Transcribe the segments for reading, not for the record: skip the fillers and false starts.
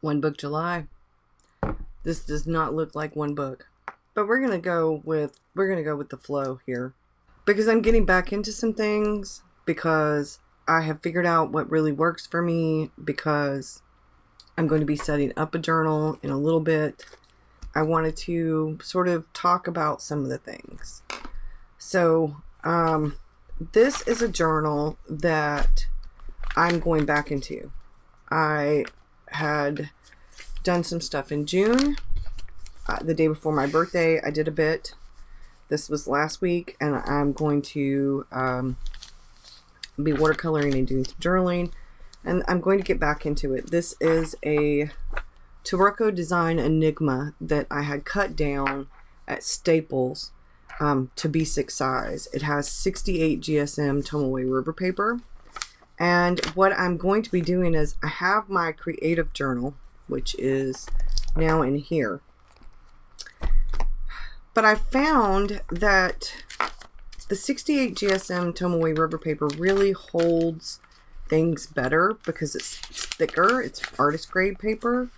One book July. This does not look like one book, but we're gonna go with the flow here, because I'm getting back into some things, because I have figured out what really works for me, because I'm going to be setting up a journal in a little bit. I wanted to sort of talk about some of the things. So this is a journal that I'm going back into. I had done some stuff in June, the day before my birthday. I did a bit. This was last week, and I'm going to be watercoloring and doing some journaling, and I'm going to get back into it. This is a Tarocco Design Enigma that I had cut down at Staples to B6 size. It has 68 GSM Tomoe River paper. And what I'm going to be doing is, I have my creative journal, which is now in here. But I found that the 68 GSM Tomoe River paper really holds things better because it's thicker. It's artist grade paper.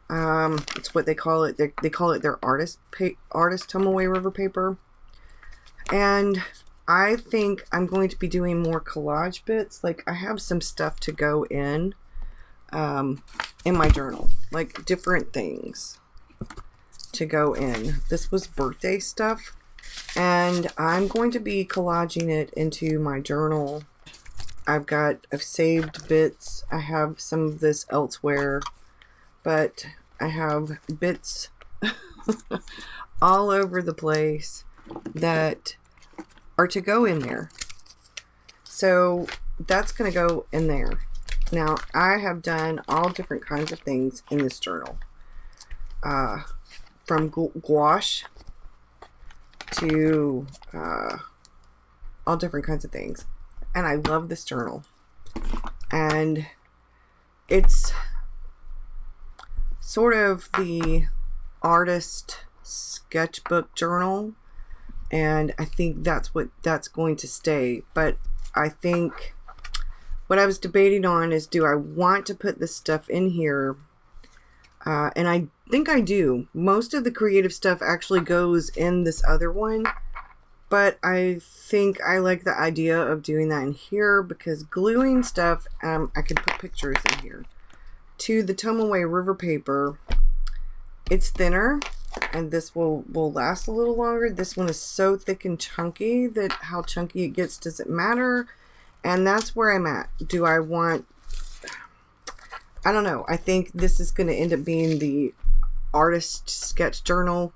It's what they call it. They call it their artist Tomoe River paper. And I think I'm going to be doing more collage bits. Like, I have some stuff to go in my journal, like different things to go in. This was birthday stuff, and I'm going to be collaging it into my journal. I've saved bits. I have some of this elsewhere, but I have bits all over the place that are to go in there. So that's going to go in there. Now, I have done all different kinds of things in this journal. From gouache to all different kinds of things. And I love this journal. And it's sort of the artist sketchbook journal. And I think that's what that's going to stay. But I think what I was debating on is, do I want to put this stuff in here? And I think I do. Most of the creative stuff actually goes in this other one. But I think I like the idea of doing that in here, because gluing stuff, I can put pictures in here, to the Tomoe River paper, it's thinner. And this will last a little longer. This one is so thick and chunky that how chunky it gets doesn't matter. And that's where I'm at. Do I want... I don't know. I think this is going to end up being the artist sketch journal.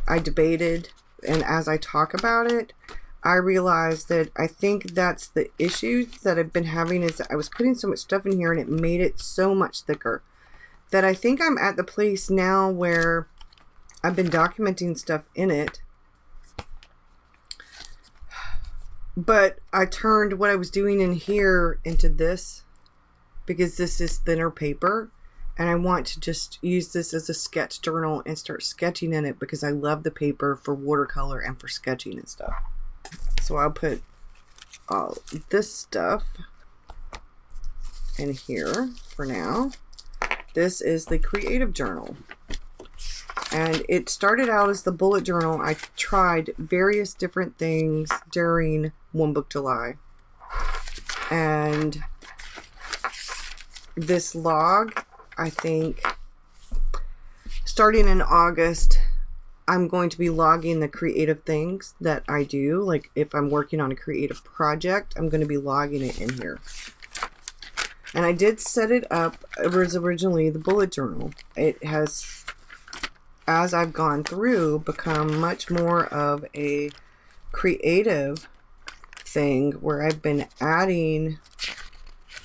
I debated. And as I talk about it, I realized that I think that's the issue that I've been having, is that I was putting so much stuff in here and it made it so much thicker. That I think I'm at the place now where I've been documenting stuff in it, but I turned what I was doing in here into this, because this is thinner paper, and I want to just use this as a sketch journal and start sketching in it, because I love the paper for watercolor and for sketching and stuff. So I'll put all this stuff in here for now. This is the creative journal. And it started out as the bullet journal. I tried various different things during One Book July. And this log, I think, starting in August, I'm going to be logging the creative things that I do. Like, if I'm working on a creative project, I'm going to be logging it in here. And I did set it up. It was originally the bullet journal. It has, as I've gone through, become much more of a creative thing, where I've been adding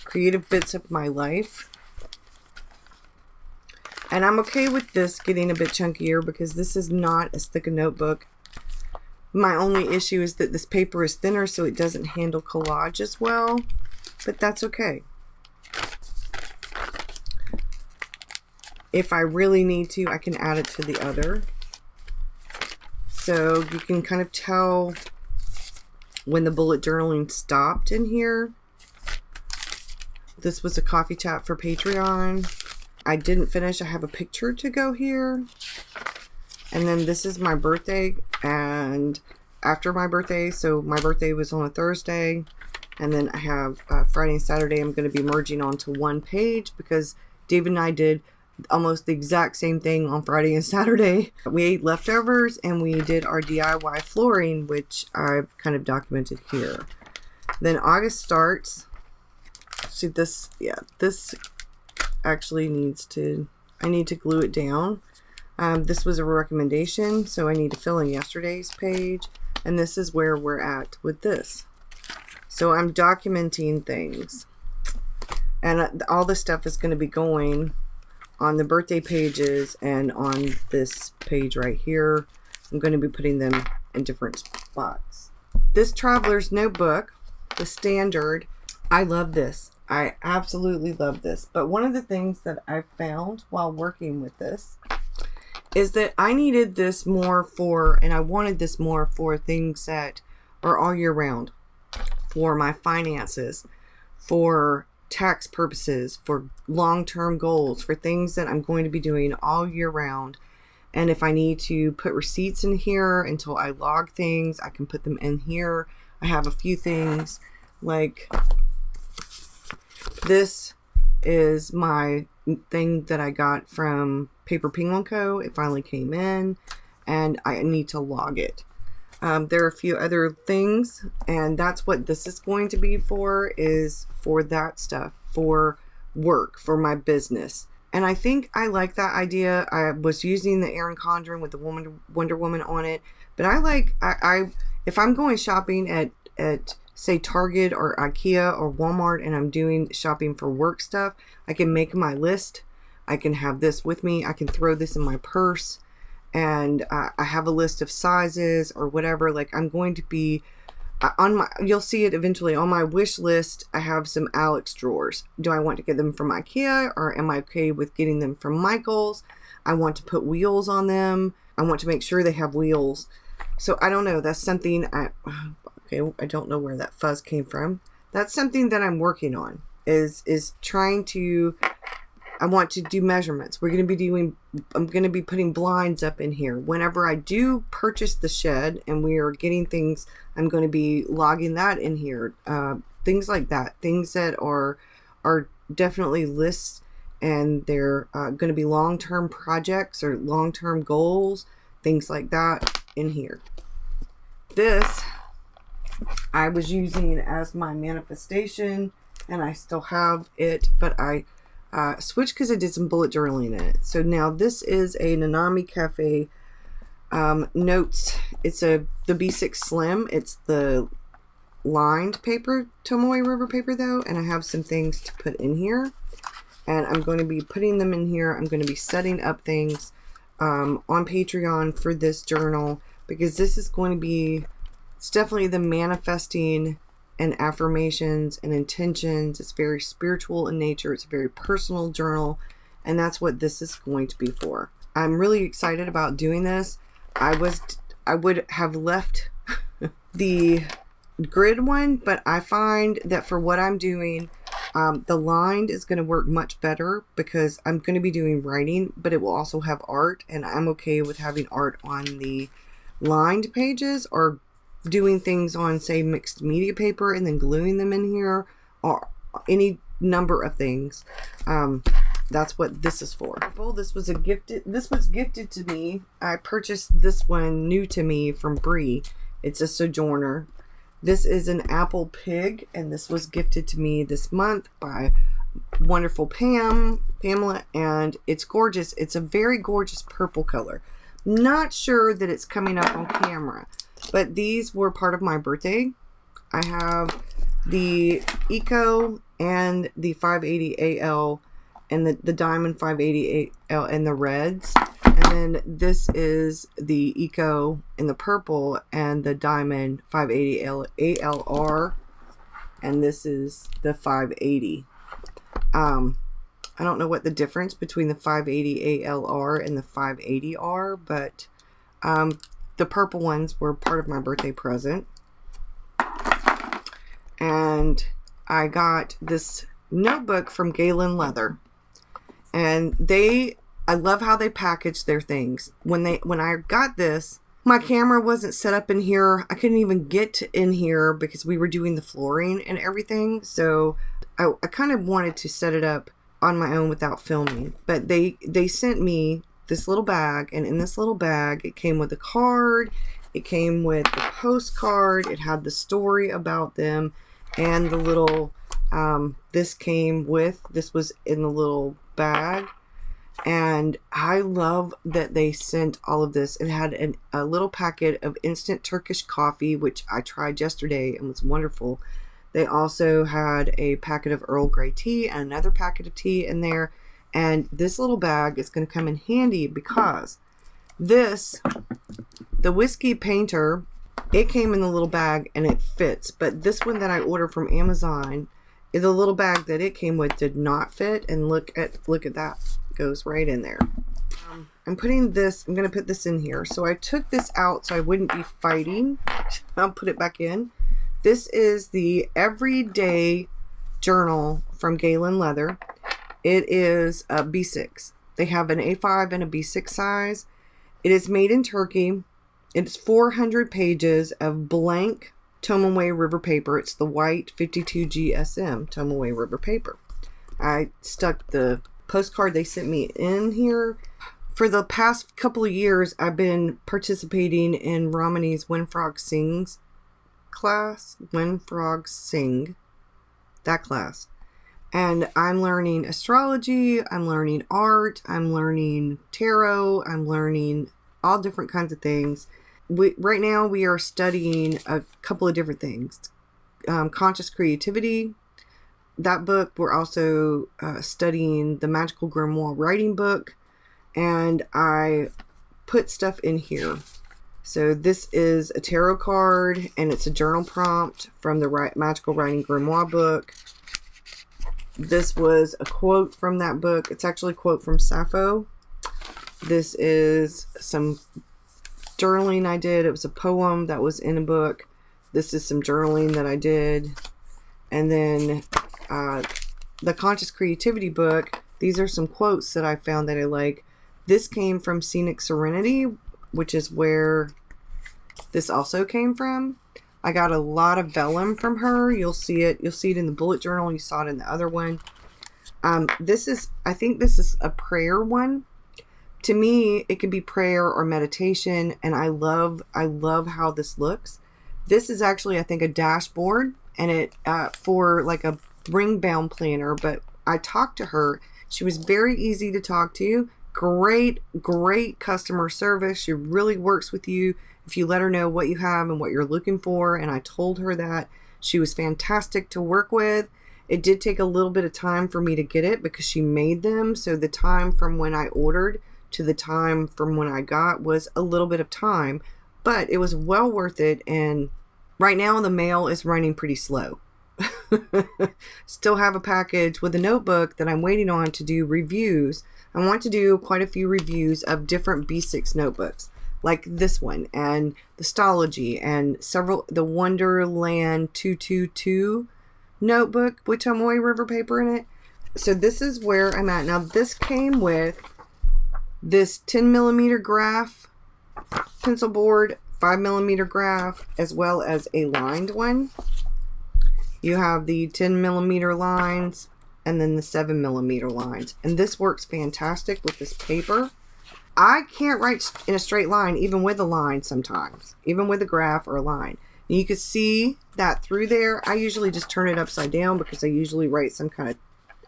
creative bits of my life. And I'm okay with this getting a bit chunkier, because this is not as thick a notebook. My only issue is that this paper is thinner, so it doesn't handle collage as well, but that's okay. If I really need to, I can add it to the other. So you can kind of tell when the bullet journaling stopped in here. This was a coffee chat for Patreon. I didn't finish. I have a picture to go here. And then this is my birthday, and after my birthday, so my birthday was on a Thursday, and then I have Friday and Saturday. I'm going to be merging onto one page because David and I did almost the exact same thing on Friday and Saturday. We ate leftovers and we did our DIY flooring, which I've kind of documented here. Then August starts. See this, yeah, this actually needs to, I need to glue it down. This was a recommendation, so I need to fill in yesterday's page, and this is where we're at with this. So I'm documenting things, and all this stuff is going to be going on the birthday pages and on this page right here. I'm going to be putting them in different spots. This traveler's notebook, the standard, I love this. I absolutely love this. But one of the things that I found while working with this is that I needed this more for, and I wanted this more for things that are all year round, for my finances, for tax purposes, for long-term goals, for things that I'm going to be doing all year round. And if I need to put receipts in here until I log things, I can put them in here. I have a few things like this is my thing that I got from Paper Penguin Co. It finally came in and I need to log it. There are a few other things, and that's what this is going to be for, is for that stuff, for work, for my business. And I think I like that idea. I was using the Erin Condren with the Wonder Woman on it, but I like, if I'm going shopping at say Target or IKEA or Walmart and I'm doing shopping for work stuff, I can make my list. I can have this with me. I can throw this in my purse, and I have a list of sizes or whatever. Like I'm going to be on my, you'll see it eventually on my wish list. I have some Alex drawers. Do I want to get them from IKEA, or am I okay with getting them from Michael's? I want to put wheels on them. I want to make sure they have wheels. So I don't know. That's something okay, I don't know where that fuzz came from. That's something that I'm working on, is trying to, I want to do measurements. I'm going to be putting blinds up in here. Whenever I do purchase the shed and we are getting things, I'm going to be logging that in here. Things like that. Things that are definitely lists, and they're going to be long-term projects or long-term goals. Things like that in here. This I was using as my manifestation, and I still have it, but I switched because I did some bullet journaling in it. So now this is a Nanami Cafe notes. It's the B6 Slim. It's the lined paper, Tomoe River paper though, and I have some things to put in here, and I'm going to be putting them in here. I'm going to be setting up things on Patreon for this journal, because this is going to be, it's definitely the manifesting and affirmations and intentions. It's very spiritual in nature. It's a very personal journal, and that's what this is going to be for. I'm really excited about doing this. I would have left the grid one, but I find that for what I'm doing, the lined is going to work much better, because I'm going to be doing writing, but it will also have art, and I'm okay with having art on the lined pages, or doing things on, say, mixed media paper and then gluing them in here, or any number of things. That's what this is for. This was gifted to me. I purchased this one new to me from Bree. It's a Sojourner. This is an apple pig, and this was gifted to me this month by wonderful Pamela, and it's gorgeous. It's a very gorgeous purple color. Not sure that it's coming up on camera, but these were part of my birthday. I have the Eco and the 580AL and the Diamond 580AL and the reds. And then this is the Eco in the purple and the Diamond 580ALR. And this is the 580. I don't know what the difference between the 580ALR and the 580R, but the purple ones were part of my birthday present. And I got this notebook from Galen Leather. And I love how they package their things. When I got this, my camera wasn't set up in here. I couldn't even get in here because we were doing the flooring and everything. So I kind of wanted to set it up on my own without filming. But they sent me this little bag, and in this little bag, it came with a card. It came with a postcard. It had the story about them, and the little, this was in the little bag. And I love that they sent all of this. It had a little packet of instant Turkish coffee, which I tried yesterday and was wonderful. They also had a packet of Earl Grey tea and another packet of tea in there. And this little bag is going to come in handy because the whiskey painter, it came in the little bag and it fits. But this one that I ordered from Amazon, the little bag that it came with did not fit. And look at that. It goes right in there. I'm going to put this in here. So I took this out so I wouldn't be fighting. I'll put it back in. This is the Everyday Journal from Galen Leather. It is a B6. They have an A5 and a B6 size. It is made in Turkey. It's 400 pages of blank Tomaway River paper. It's the white 52 GSM Tomaway River paper. I stuck the postcard they sent me in here. For the past couple of years, I've been participating in Romany's When Frogs Sings class. When Frogs Sing. That class. And I'm learning astrology, I'm learning art, I'm learning tarot, I'm learning all different kinds of things. Right now we are studying a couple of different things. Conscious creativity. That book, we're also studying the Magical Grimoire writing book. And I put stuff in here. So this is a tarot card, and it's a journal prompt from the Magical Writing Grimoire book. This was a quote from that book. It's actually a quote from Sappho. This is some journaling I did. It was a poem that was in a book. This is some journaling that I did. And then the Conscious Creativity book. These are some quotes that I found that I like. This came from Scenic Serenity, which is where this also came from. I got a lot of vellum from her. You'll see it. You'll see it in the bullet journal. You saw it in the other one. I think this is a prayer one. To me, it could be prayer or meditation, and I love how this looks. This is actually, I think, a dashboard, and it for like a ring bound planner. But I talked to her. She was very easy to talk to. Great customer service. She really works with you if you let her know what you have and what you're looking for. And I told her that. She was fantastic to work with. It did take a little bit of time for me to get it because she made them. So the time from when I ordered to the time from when I got was a little bit of time, but it was well worth it. And right now the mail is running pretty slow. Still have a package with a notebook that I'm waiting on to do reviews. I want to do quite a few reviews of different B6 notebooks, like this one, and the Stology, and the Wonderland 222 notebook with Tomoe River paper in it. So this is where I'm at. Now this came with this 10mm graph pencil board, 5mm graph, as well as a lined one. You have the 10mm lines and then the 7mm lines. And this works fantastic with this paper. I can't write in a straight line even with a line sometimes, even with a graph or a line. And you can see that through there. I usually just turn it upside down because I usually write some kind of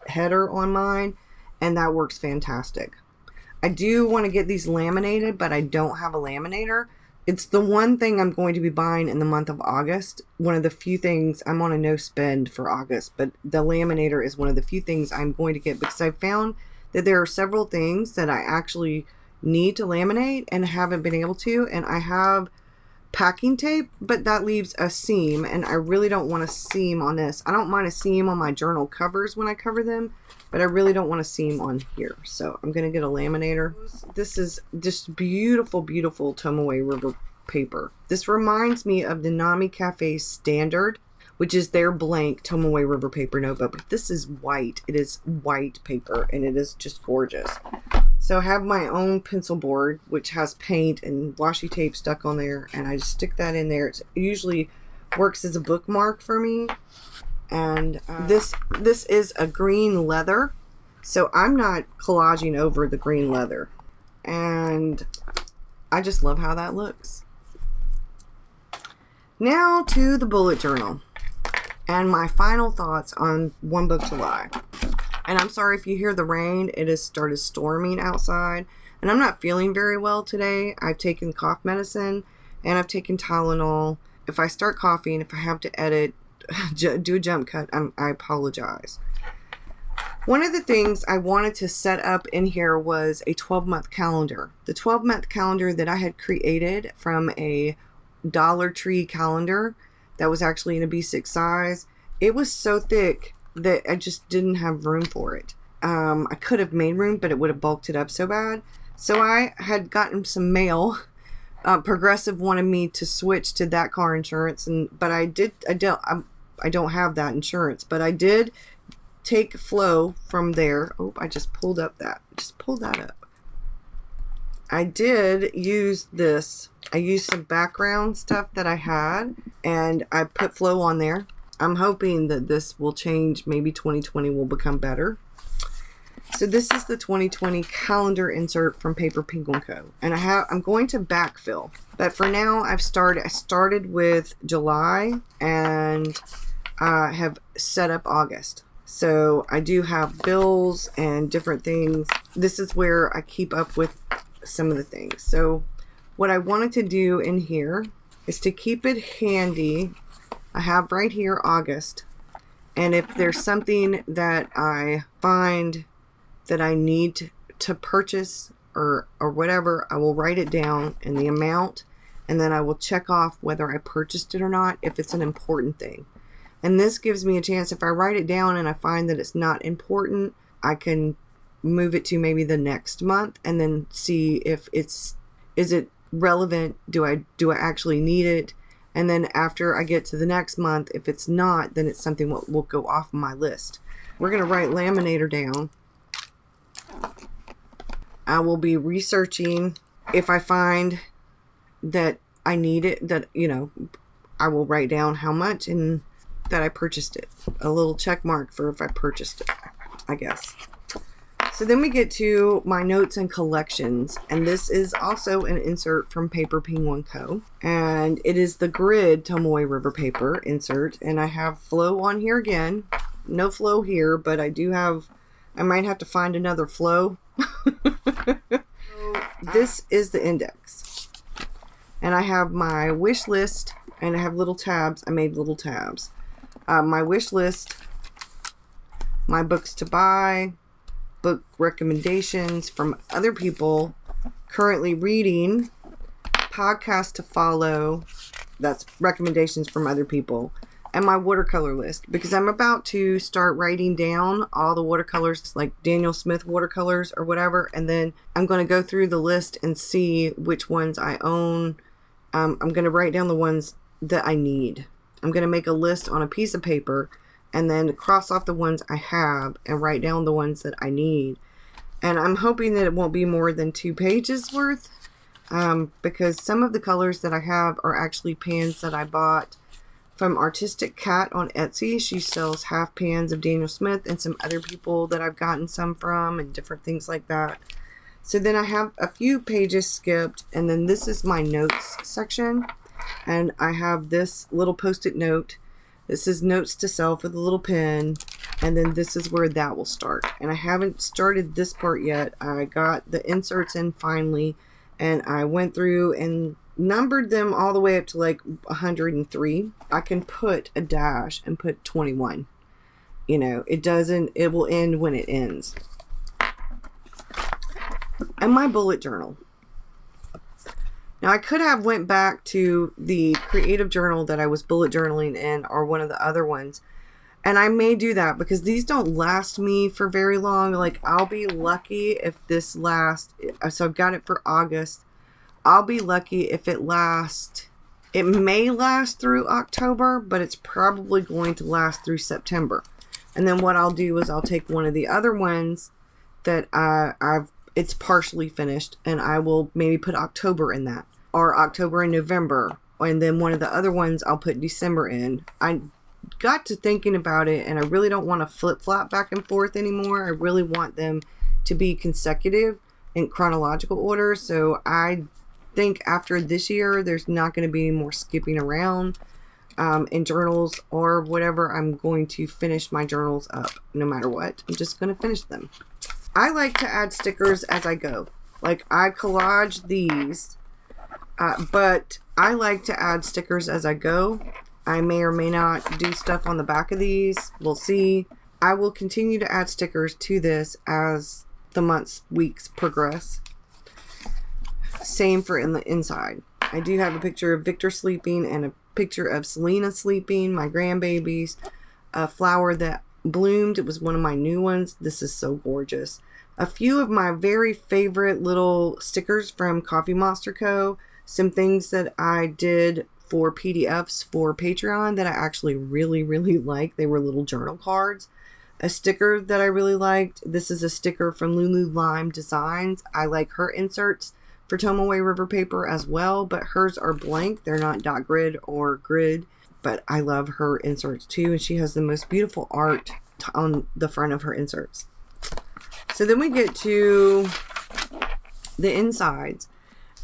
header on mine, and that works fantastic. I do want to get these laminated, but I don't have a laminator. It's the one thing I'm going to be buying in the month of August. One of the few things, I'm on a no spend for August, but the laminator is one of the few things I'm going to get because I found that there are several things that I actually need to laminate and haven't been able to. And I have packing tape, but that leaves a seam, and I really don't want a seam on this. I don't mind a seam on my journal covers when I cover them, but I really don't want a seam on here. So I'm going to get a laminator. This is just beautiful, beautiful Tomoe River paper. This reminds me of the Nami Cafe Standard, which is their blank Tomoe River paper notebook. But this is white. It is white paper, and it is just gorgeous. So I have my own pencil board, which has paint and washi tape stuck on there, and I just stick that in there. It usually works as a bookmark for me. And this is a green leather, so I'm not collaging over the green leather. And I just love how that looks. Now to the bullet journal and my final thoughts on One Book July. And I'm sorry if you hear the rain. It has started storming outside, and I'm not feeling very well today. I've taken cough medicine and I've taken Tylenol. If I start coughing, if I have to edit, do a jump cut, I apologize. One of the things I wanted to set up in here was a 12-month calendar. The 12-month calendar that I had created from a Dollar Tree calendar that was actually in a B6 size. It was so thick that I just didn't have room for it. I could have made room, but it would have bulked it up so bad. So I had gotten some mail. Progressive wanted me to switch to that car insurance, but I don't have that insurance, but I did take flow from there. Oh, I just pulled up that. Just pulled that up. I did use this. I used some background stuff that I had, and I put flow on there. I'm hoping that this will change. Maybe 2020 will become better. So this is the 2020 calendar insert from Paper Penguin Co. And I'm going to backfill. But for now, I started with July and have set up August. So I do have bills and different things. This is where I keep up with some of the things. So what I wanted to do in here is to keep it handy. I have right here August. And if there's something that I find that I need to purchase or whatever, I will write it down in the amount, and then I will check off whether I purchased it or not if it's an important thing. And this gives me a chance, if I write it down and I find that it's not important, I can move it to maybe the next month and then see if is it relevant, do I actually need it? And then after I get to the next month, if it's not, then it's something that will go off my list. We're going to write laminator down. I will be researching. If I find that I need it, that, I will write down how much and that I purchased it. A little check mark for if I purchased it, I guess. So then we get to my notes and collections, and this is also an insert from Paper Penguin Co. And it is the grid Tomoe River paper insert, and I have flow on here again. No flow here, but I might have to find another flow. This is the index, and I have my wish list, and I have little tabs. I made little tabs. My wish list, my books to buy, book recommendations from other people currently reading, podcast to follow, that's recommendations from other people, and my watercolor list, because I'm about to start writing down all the watercolors, like Daniel Smith watercolors or whatever, and then I'm going to go through the list and see which ones I own. I'm going to write down the ones that I need. I'm going to make a list on a piece of paper and then cross off the ones I have and write down the ones that I need. And I'm hoping that it won't be more than 2 pages worth, because some of the colors that I have are actually pans that I bought from Artistic Cat on Etsy. She sells half pans of Daniel Smith and some other people that I've gotten some from and different things like that. So then I have a few pages skipped, and then this is my notes section. And I have this little post-it note. This is notes to self with a little pen. And then this is where that will start. And I haven't started this part yet. I got the inserts in finally. And I went through and numbered them all the way up to like 103. I can put a dash and put 21. It will end when it ends. And my bullet journal. Now, I could have went back to the creative journal that I was bullet journaling in, or one of the other ones. And I may do that because these don't last me for very long. Like, I'll be lucky if this lasts. So I've got it for August. I'll be lucky if it lasts It may last through October, but it's probably going to last through September. And then what I'll do is I'll take one of the other ones that it's partially finished, and I will maybe put October in that, or October and November. And then one of the other ones I'll put December in. I got to thinking about it, and I really don't want to flip-flop back and forth anymore. I really want them to be consecutive in chronological order. So I think after this year, there's not going to be any more skipping around in journals or whatever. I'm going to finish my journals up no matter what. I'm just going to finish them. I like to add stickers as I go. Like, I collage these, but I like to add stickers as I go. I may or may not do stuff on the back of these. We'll see. I will continue to add stickers to this as the months, weeks progress. Same for in the inside. I do have a picture of Victor sleeping and a picture of Selena sleeping, my grandbabies. A flower that bloomed. It was one of my new ones. This is so gorgeous. A few of my very favorite little stickers from Coffee Monster Co. Some things that I did for PDFs for Patreon that I actually really, really like. They were little journal cards. A sticker that I really liked. This is a sticker from Lulu Lime Designs. I like her inserts for Tomaway River paper as well, but hers are blank. They're not dot grid or grid, but I love her inserts too, and she has the most beautiful art on the front of her inserts. So then we get to the insides,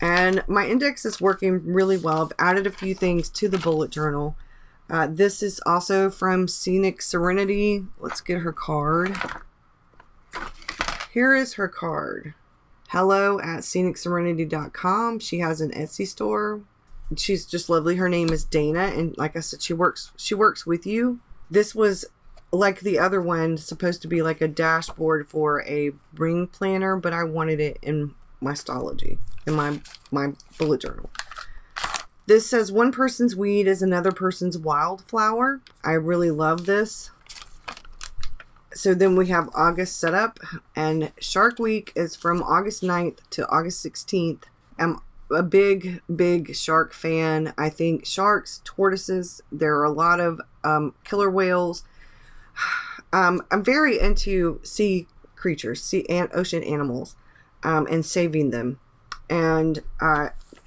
and my index is working really well. I've added a few things to the bullet journal. This is also from Scenic Serenity. Let's get her card. Here is her card. hello@scenicserenity.com. She has an Etsy store. She's just lovely. Her name is Dana, and like I said, she works with you. This was, like the other one, supposed to be like a dashboard for a ring planner, but I wanted it in my Stology, in my bullet journal. This says one person's weed is another person's wildflower. I really love this. So then we have August setup, and Shark Week is from August 9th to August 16th. I'm a big shark fan. I think sharks, tortoises, there are a lot of killer whales. I'm very into sea creatures, sea and ocean animals, and saving them. And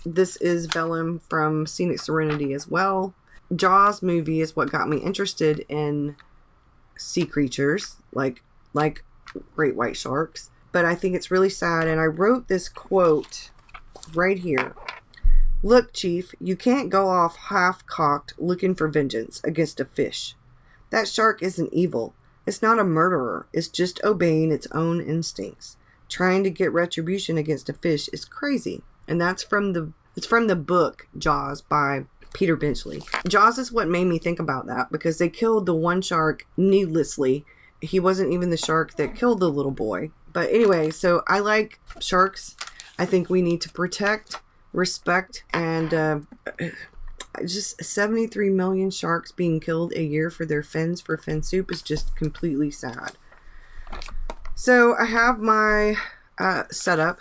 this is vellum from Scenic Serenity as well. Jaws movie is what got me interested in sea creatures like great white sharks. But I think it's really sad, and I wrote this quote right here. Look, Chief, you can't go off half-cocked looking for vengeance against a fish. That shark isn't evil. It's not a murderer. It's just obeying its own instincts. Trying to get retribution against a fish is crazy. And that's from the book Jaws by Peter Benchley. Jaws is what made me think about that, because they killed the one shark needlessly. He wasn't even the shark that killed the little boy. But anyway, so I like sharks. I think we need to protect, respect, and just 73 million sharks being killed a year for their fins for fin soup is just completely sad. So I have my setup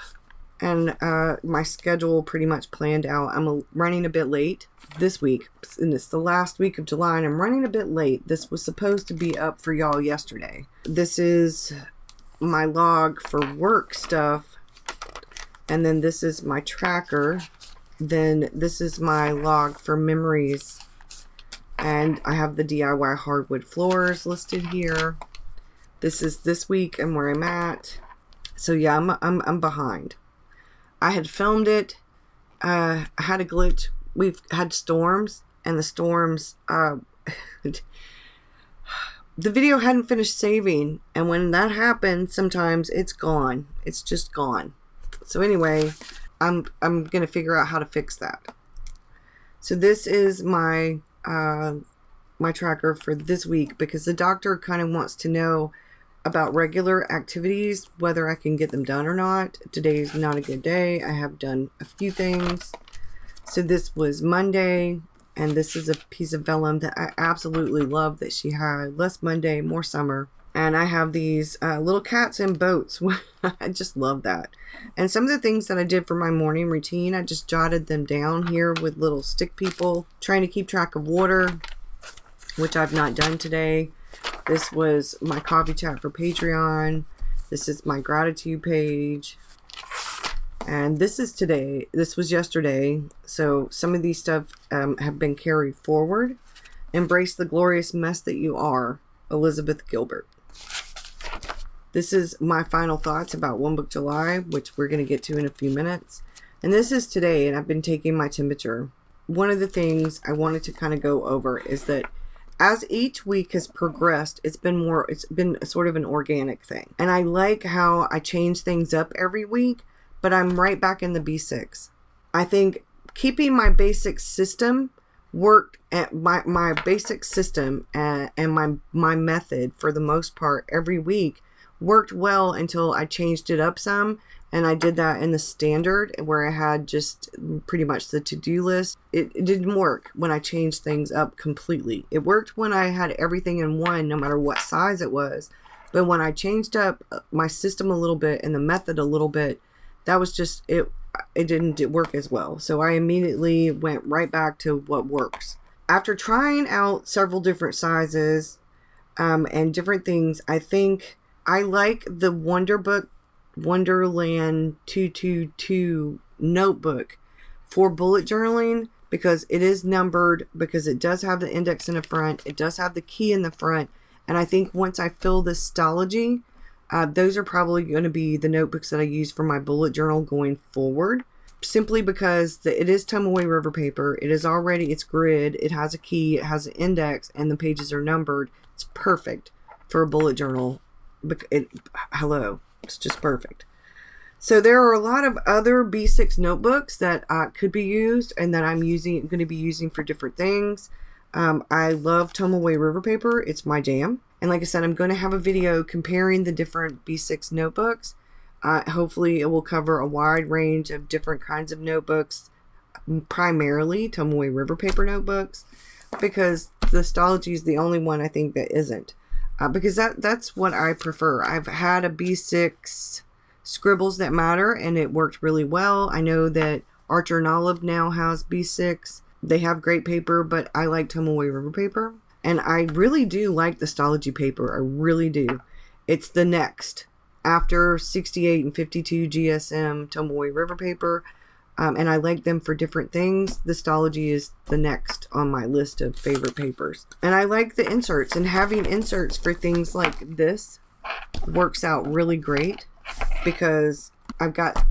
and my schedule pretty much planned out. I'm running a bit late this week, and it's the last week of July, and I'm running a bit late. This was supposed to be up for y'all yesterday. This is my log for work stuff, and then this is my tracker. Then this is my log for memories, and I have the DIY hardwood floors listed here. This is this week and where I'm at. So yeah, I'm behind. I had filmed it. I had a glitch. We've had storms, and the storms, the video hadn't finished saving, and when that happens, sometimes it's gone. It's just gone. So anyway, I'm gonna figure out how to fix that. So this is my my tracker for this week, because the doctor kind of wants to know about regular activities, whether I can get them done or not. Today's not a good day. I have done a few things. So this was Monday, and this is a piece of vellum that I absolutely love that she had. Less Monday, more summer. And I have these little cats in boats. I just love that. And some of the things that I did for my morning routine, I just jotted them down here with little stick people. Trying to keep track of water, which I've not done today. This was my coffee chat for Patreon. This is my gratitude page. And this is today. This was yesterday. So some of these stuff have been carried forward. Embrace the glorious mess that you are. Elizabeth Gilbert. This is my final thoughts about One Book July, which we're going to get to in a few minutes. And this is today, and I've been taking my temperature. One of the things I wanted to kind of go over is that as each week has progressed, it's been sort of an organic thing. And I like how I change things up every week, but I'm right back in the B6. I think keeping my basic system worked at my basic system and my method for the most part every week worked well until I changed it up some, and I did that in the standard where I had just pretty much the to-do list. It didn't work when I changed things up completely. It worked when I had everything in one, no matter what size it was, but when I changed up my system a little bit and the method a little bit, that was just it didn't work as well. So I immediately went right back to what works. After trying out several different sizes and different things, I think I like the Wonderland 222 notebook for bullet journaling because it is numbered, because it does have the index in the front, it does have the key in the front, and I think once I fill this Stalogy, those are probably going to be the notebooks that I use for my bullet journal going forward, simply because it is Tomoe River paper. It's grid, it has a key, it has an index, and the pages are numbered. It's perfect for a bullet journal. It's just perfect. So there are a lot of other B6 notebooks that could be used and that I'm going to be using for different things. I love Tomoe River paper. It's my jam. And like I said, I'm going to have a video comparing the different B6 notebooks. Hopefully it will cover a wide range of different kinds of notebooks, primarily Tomoe River paper notebooks, because the Stalogy is the only one I think that isn't. Because that's what I prefer. I've had a B6 Scribbles That Matter, and it worked really well. I know that Archer and Olive now has B6. They have great paper, but I like Tomoe River paper. And I really do like the Stalogy paper. I really do. It's the next. After 68 and 52 GSM Tomoe River paper. And I like them for different things. The Stalogy is the next on my list of favorite papers. And I like the inserts. And having inserts for things like this works out really great. Because I've got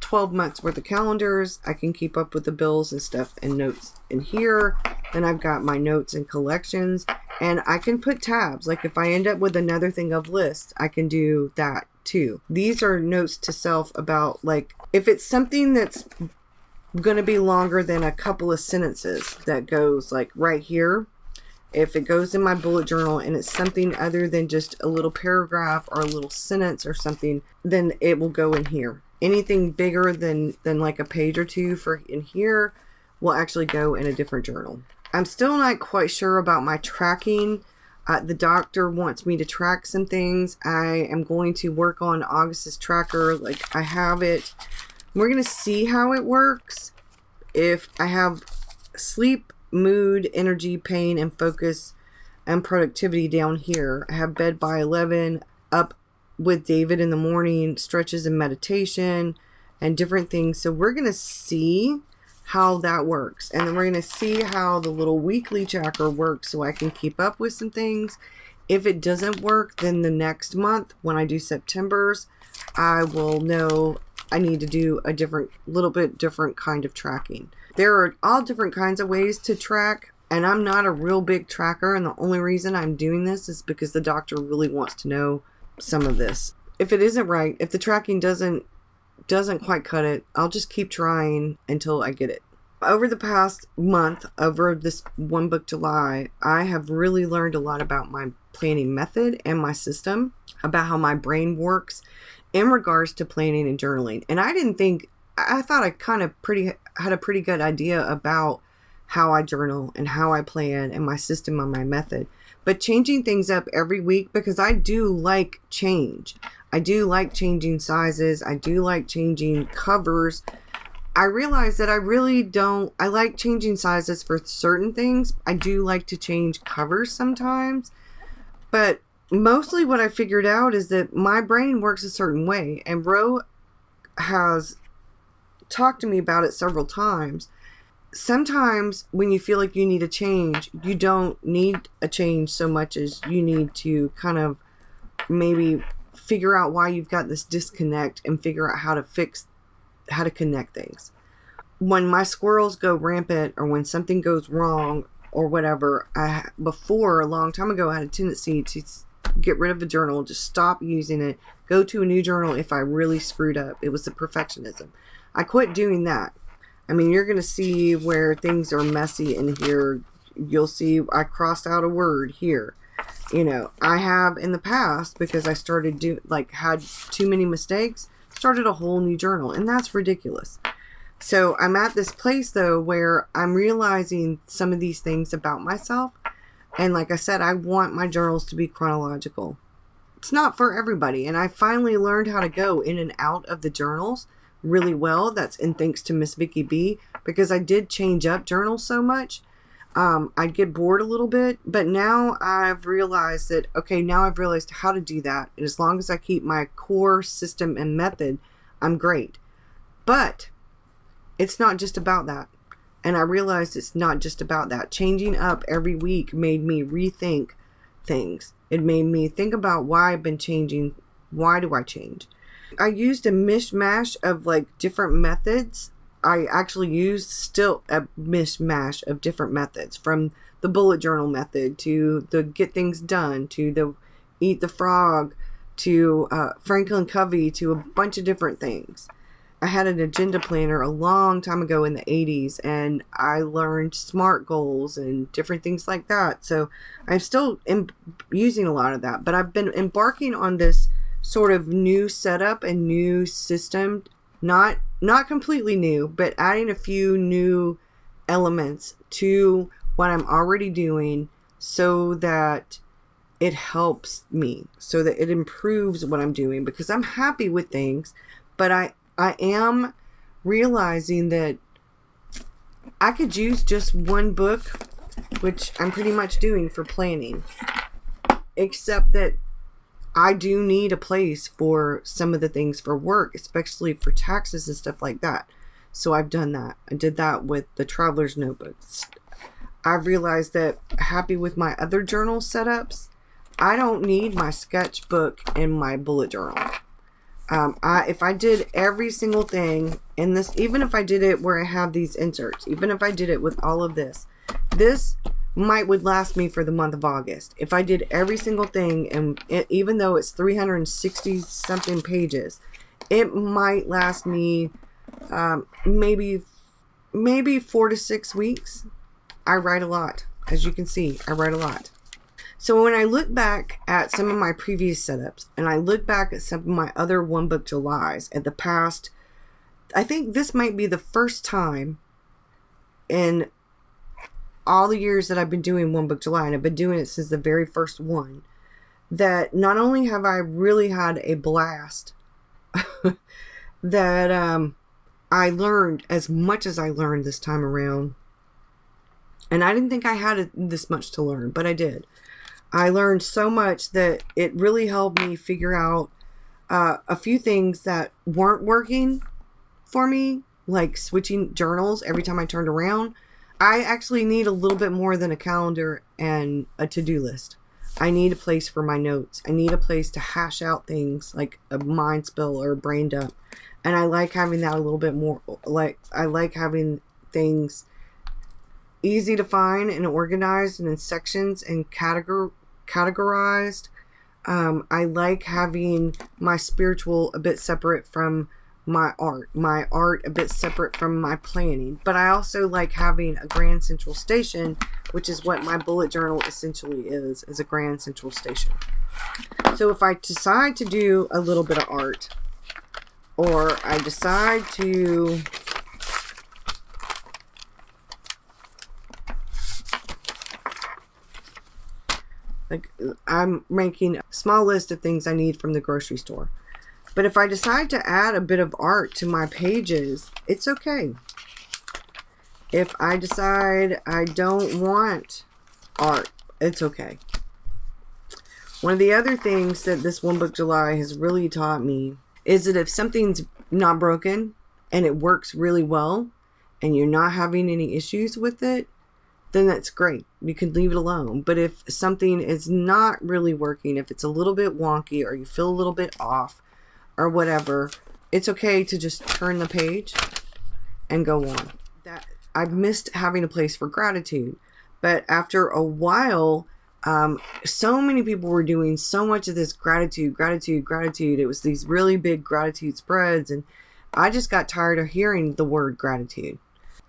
12 months worth of calendars. I can keep up with the bills and stuff and notes in here. Then I've got my notes and collections, and I can put tabs. Like if I end up with another thing of lists, I can do that too. These are notes to self about, like, if it's something that's going to be longer than a couple of sentences that goes like right here. If it goes in my bullet journal and it's something other than just a little paragraph or a little sentence or something, then it will go in here. Anything bigger than like a page or two for in here will actually go in a different journal. I'm still not quite sure about my tracking. The doctor wants me to track some things. I am going to work on August's tracker. Like, I have it. We're going to see how it works. If I have sleep, mood, energy, pain, and focus and productivity down here. I have bed by 11, up with David in the morning, stretches and meditation, and different things. So we're going to see how that works. And then we're going to see how the little weekly tracker works so I can keep up with some things. If it doesn't work, then the next month when I do September's, I will know I need to do a little bit different kind of tracking. There are all different kinds of ways to track, and I'm not a real big tracker, and the only reason I'm doing this is because the doctor really wants to know some of this. If it isn't right, if the tracking doesn't quite cut it, I'll just keep trying until I get it. Over the past month, over this One Book July, I have really learned a lot about my planning method and my system, about how my brain works in regards to planning and journaling. And I thought I kind of had a pretty good idea about how I journal and how I plan and my system and my method. But changing things up every week, because I do like change. I do like changing sizes. I do like changing covers. I realize that I really don't. I like changing sizes for certain things. I do like to change covers sometimes. But mostly what I figured out is that my brain works a certain way. And Ro has talked to me about it several times. Sometimes when you feel like you need a change, you don't need a change so much as you need to kind of maybe figure out why you've got this disconnect and figure out how to connect things. When my squirrels go rampant or when something goes wrong or whatever, before a long time ago, I had a tendency to get rid of a journal, just stop using it, go to a new journal if I really screwed up. It was the perfectionism. I quit doing that. I mean, you're going to see where things are messy in here. You'll see I crossed out a word here. You know, I have in the past, because I started had too many mistakes, started a whole new journal, and that's ridiculous. So I'm at this place though where I'm realizing some of these things about myself. And like I said, I want my journals to be chronological. It's not for everybody. And I finally learned how to go in and out of the journals really well. That's in thanks to Miss Vicky B, because I did change up journals so much. I'd get bored a little bit, but now I've realized that, okay, now I've realized how to do that. And as long as I keep my core system and method, I'm great. But it's not just about that. And I realized it's not just about that. Changing up every week made me rethink things. It made me think about why I've been changing. Why do I change? I used a mishmash of like different methods. I actually used still a mishmash of different methods, from the bullet journal method to the get things done to the eat the frog to Franklin Covey to a bunch of different things. I had an agenda planner a long time ago in the 80s, and I learned SMART goals and different things like that. So I'm still using a lot of that, but I've been embarking on this sort of new setup and new system, not completely new, but adding a few new elements to what I'm already doing so that it helps me, so that it improves what I'm doing, because I'm happy with things, but I am realizing that I could use just one book, which I'm pretty much doing for planning, except that I do need a place for some of the things for work, especially for taxes and stuff like that. So I've done that. I did that with the Traveler's Notebooks. I've realized that, happy with my other journal setups, I don't need my sketchbook and my bullet journal. If I did every single thing in this, even if I did it where I have these inserts, even if I did it with all of this would last me for the month of August. If I did every single thing, and even though it's 360 something pages, it might last me maybe 4 to 6 weeks. I write a lot. As you can see, I write a lot. So when I look back at some of my previous setups, and I look back at some of my other One Book Julys at the past, I think this might be the first time in all the years that I've been doing One Book July, and I've been doing it since the very first one, that not only have I really had a blast, that I learned as much as I learned this time around. And I didn't think I had this much to learn, but I did. I learned so much that it really helped me figure out a few things that weren't working for me, like switching journals every time I turned around. I actually need a little bit more than a calendar and a to-do list. I need a place for my notes. I need a place to hash out things like a mind spill or a brain dump. And I like having that a little bit more. I like having things easy to find and organized and in sections and categorized. I like having my spiritual a bit separate from my art a bit separate from my planning, but I also like having a grand central station, which is what my bullet journal essentially is a grand central station. So if I decide to do a little bit of art, or I decide to Like, I'm making a small list of things I need from the grocery store. But if I decide to add a bit of art to my pages, it's okay. If I decide I don't want art, it's okay. One of the other things that this One Book July has really taught me is that if something's not broken and it works really well and you're not having any issues with it, then that's great. You can leave it alone. But if something is not really working, if it's a little bit wonky or you feel a little bit off or whatever, it's okay to just turn the page and go on. That I've missed having a place for gratitude. But after a while, so many people were doing so much of this gratitude. It was these really big gratitude spreads. And I just got tired of hearing the word gratitude.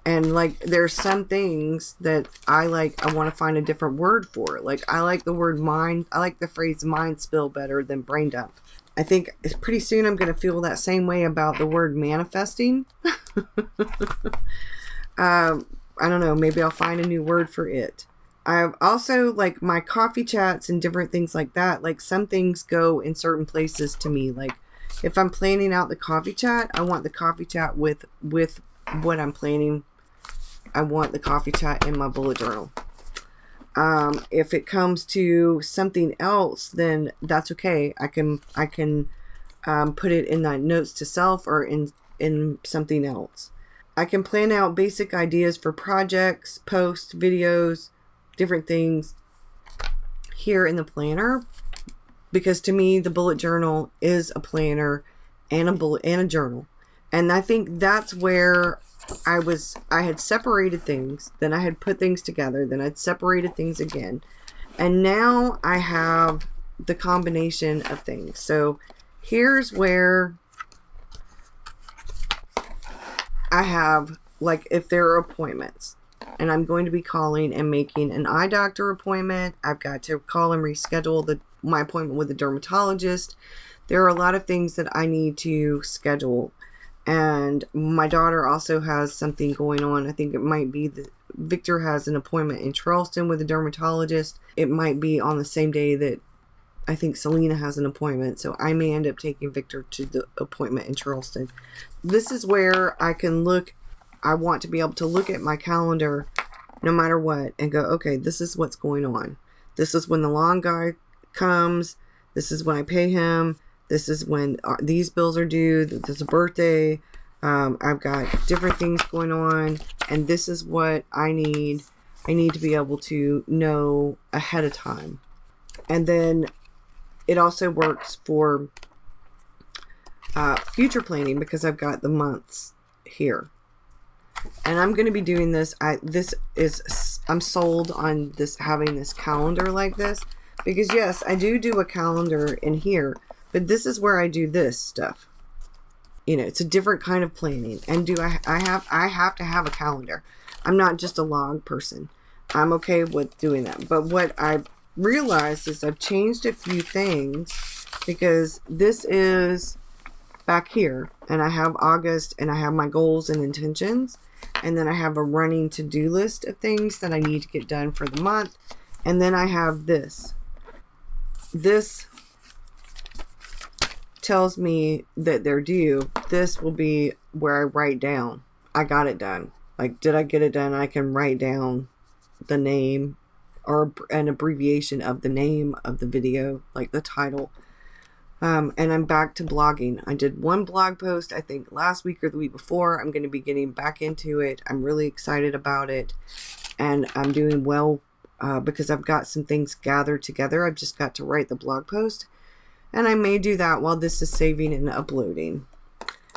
And like, there's some things that I like, I want to find a different word for. Like, I like the word mind. I like the phrase mind spill better than brain dump. I think pretty soon I'm going to feel that same way about the word manifesting. I don't know. Maybe I'll find a new word for it. I've also, like, my coffee chats and different things like that. Like, some things go in certain places to me. Like, if I'm planning out the coffee chat, I want the coffee chat with what I'm planning. I want the coffee chat in my bullet journal. If it comes to something else, then that's okay. I can put it in my notes to self or in something else. I can plan out basic ideas for projects, posts, videos, different things here in the planner, because to me the bullet journal is a planner and a journal. And I think that's where I had separated things, then I had put things together, then I'd separated things again. And now I have the combination of things. So here's where I have, like, if there are appointments and I'm going to be calling and making an eye doctor appointment, I've got to call and reschedule my appointment with the dermatologist. There are a lot of things that I need to schedule. And my daughter also has something going on. I think it might be that Victor has an appointment in Charleston with a dermatologist. It might be on the same day that I think Selena has an appointment. So I may end up taking Victor to the appointment in Charleston. This is where I can look. I want to be able to look at my calendar no matter what and go, okay, this is what's going on. This is when the lawn guy comes. This is when I pay him. This is when these bills are due. There's a birthday. I've got different things going on. And this is what I need. I need to be able to know ahead of time. And then it also works for future planning because I've got the months here. And I'm going to be doing this. I'm sold on this, having this calendar like this. Because yes, I do a calendar in here. But this is where I do this stuff. You know, it's a different kind of planning. And I have to have a calendar. I'm not just a log person. I'm okay with doing that. But what I've realized is I've changed a few things, because this is back here. And I have August, and I have my goals and intentions. And then I have a running to-do list of things that I need to get done for the month. And then I have this. This tells me that they're due. This will be where I write down, I got it done. Like, did I get it done? I can write down the name or an abbreviation of the name of the video, like the title. And I'm back to blogging. I did one blog post, I think last week or the week before. I'm going to be getting back into it. I'm really excited about it. And I'm doing well because I've got some things gathered together. I've just got to write the blog post. And I may do that while this is saving and uploading.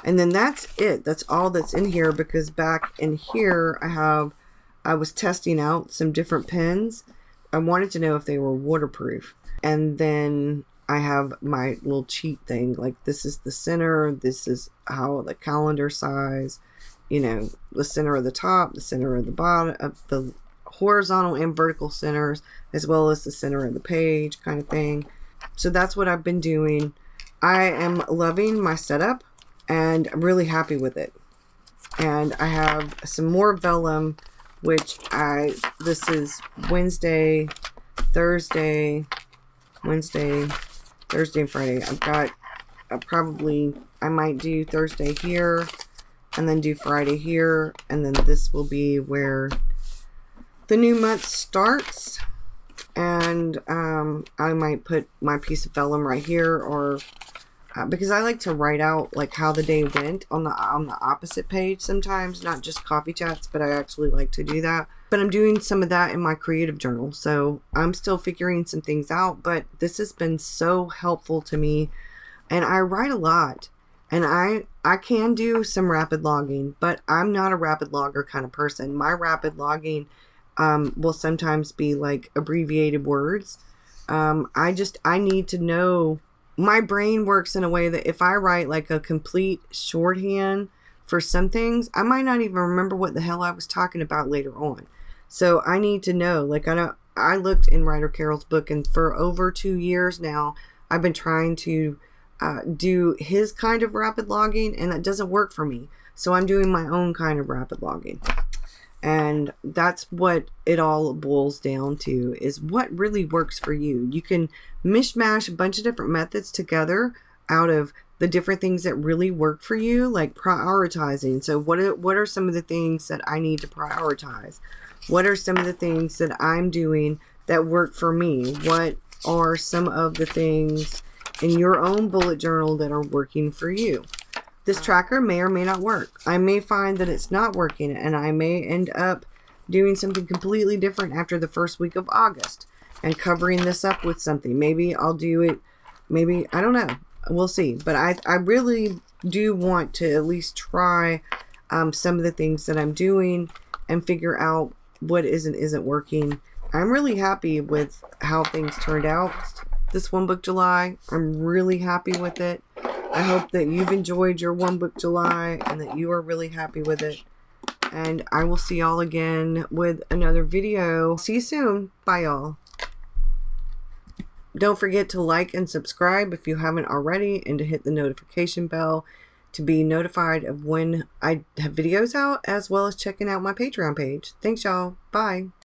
And then that's it. That's all that's in here, because back in here I was testing out some different pens. I wanted to know if they were waterproof. And then I have my little cheat thing. Like, this is the center. This is how the calendar size. You know, the center of the top, the center of the bottom, of the horizontal and vertical centers, as well as the center of the page kind of thing. So that's what I've been doing. I am loving my setup and I'm really happy with it. And I have some more vellum, which this is Wednesday, Thursday, Wednesday, Thursday, and Friday. I've got I might do Thursday here, and then do Friday here, and then this will be where the new month starts. And I might put my piece of vellum right here, or because I like to write out like how the day went on the opposite page sometimes, not just coffee chats, but I actually like to do that. But I'm doing some of that in my creative journal, so I'm still figuring some things out, but this has been so helpful to me. And I write a lot, and I can do some rapid logging, but I'm not a rapid logger kind of person. My rapid logging will sometimes be like abbreviated words. I need to know. My brain works in a way that if I write like a complete shorthand for some things, I might not even remember what the hell I was talking about later on. So I need to know. Like I looked in Writer Carol's book, and for over 2 years now, I've been trying to do his kind of rapid logging, and that doesn't work for me. So I'm doing my own kind of rapid logging. And that's what it all boils down to, is what really works for you. You can mishmash a bunch of different methods together out of the different things that really work for you, like prioritizing. So what are some of the things that I need to prioritize? What are some of the things that I'm doing that work for me? What are some of the things in your own bullet journal that are working for you? This tracker may or may not work. I may find that it's not working, and I may end up doing something completely different after the first week of August and covering this up with something. Maybe I'll do it. Maybe, I don't know. We'll see. But I really do want to at least try some of the things that I'm doing and figure out what isn't working. I'm really happy with how things turned out this One Book July. I'm really happy with it. I hope that you've enjoyed your One Book July and that you are really happy with it. And I will see y'all again with another video. See you soon. Bye, y'all. Don't forget to like and subscribe if you haven't already, and to hit the notification bell to be notified of when I have videos out, as well as checking out my Patreon page. Thanks, y'all. Bye.